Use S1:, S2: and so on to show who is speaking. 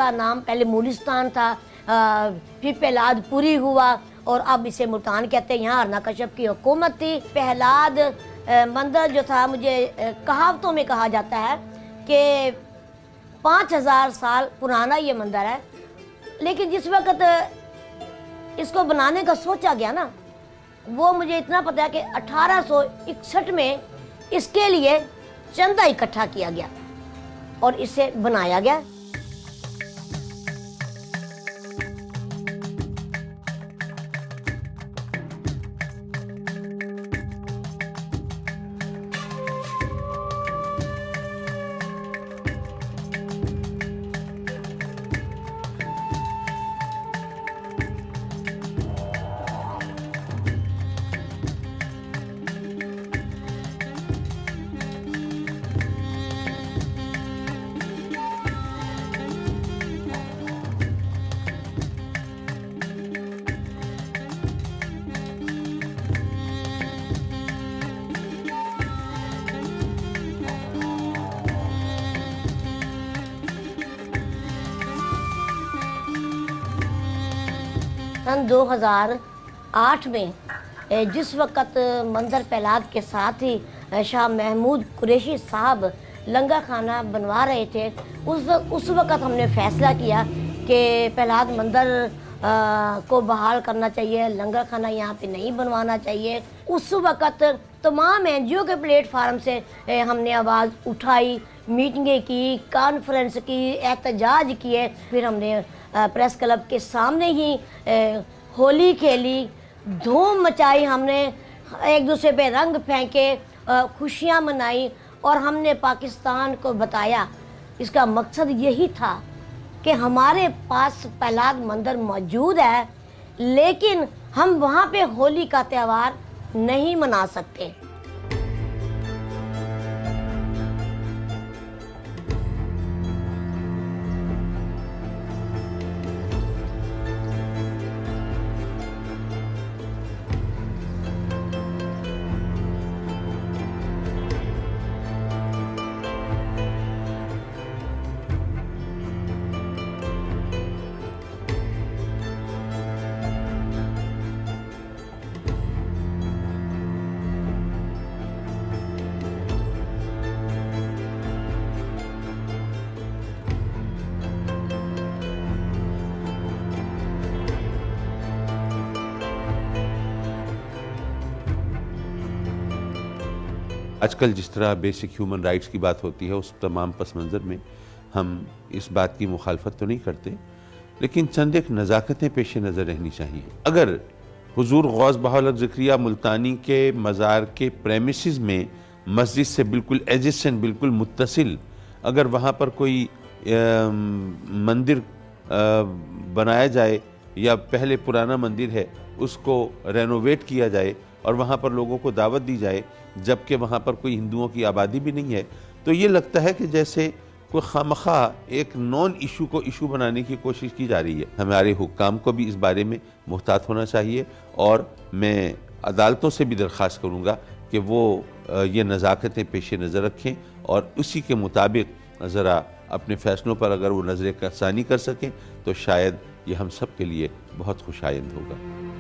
S1: का नाम पहले मूलिस्तान था, फिर पहलादपुरी हुआ और अब इसे मुल्तान कहते हैं। यहाँ हरना कश्यप की हुकूमत थी। पहलाद मंदिर जो था, मुझे कहावतों में कहा जाता है कि 5000 साल पुराना ये मंदिर है, लेकिन जिस वक्त इसको बनाने का सोचा गया ना, वो मुझे इतना पता है कि 1861 में इसके लिए चंदा इकट्ठा किया गया और इसे बनाया गया। सन 2008 में जिस वक़्त मंदिर पहलाद के साथ ही शाह महमूद कुरैशी साहब लंगर खाना बनवा रहे थे, उस वक़्त हमने फ़ैसला किया कि पहलाद मंदिर को बहाल करना चाहिए, लंगर खाना यहाँ पे नहीं बनवाना चाहिए। उस वक़्त तमाम NGO के प्लेटफार्म से हमने आवाज़ उठाई, मीटिंगें की, कॉन्फ्रेंस की, एहतजाज किए। फिर हमने प्रेस क्लब के सामने ही होली खेली, धूम मचाई, हमने एक दूसरे पे रंग फेंके, खुशियाँ मनाई और हमने पाकिस्तान को बताया। इसका मकसद यही था कि हमारे पास पहलाद मंदिर मौजूद है, लेकिन हम वहाँ पे होली का त्यौहार नहीं मना सकते।
S2: आजकल जिस तरह बेसिक ह्यूमन राइट्स की बात होती है, उस तमाम पस मंज़र में हम इस बात की मुखालफत तो नहीं करते, लेकिन चंद एक नज़ाकतें पेश नज़र रहनी चाहिए। अगर हुजूर गौस बहाउल ज़िक्रिया मुल्तानी के मज़ार के प्रेमिसेस में मस्जिद से बिल्कुल एडजेसेंट, बिल्कुल मुत्तसिल अगर वहाँ पर कोई मंदिर बनाया जाए या पहले पुराना मंदिर है उसको रेनोवेट किया जाए और वहाँ पर लोगों को दावत दी जाए, जबकि वहाँ पर कोई हिंदुओं की आबादी भी नहीं है, तो ये लगता है कि जैसे कोई खामखा एक नॉन इशू को इशू बनाने की कोशिश की जा रही है। हमारे हुक्काम को भी इस बारे में मुहतात होना चाहिए और मैं अदालतों से भी दरख्वास्त करूँगा कि वो ये नज़ाकतें पेश नज़र रखें और उसी के मुताबिक ज़रा अपने फ़ैसलों पर अगर वो नज़र क़सानी कर सकें तो शायद ये हम सब के लिए बहुत खुशाइंद होगा।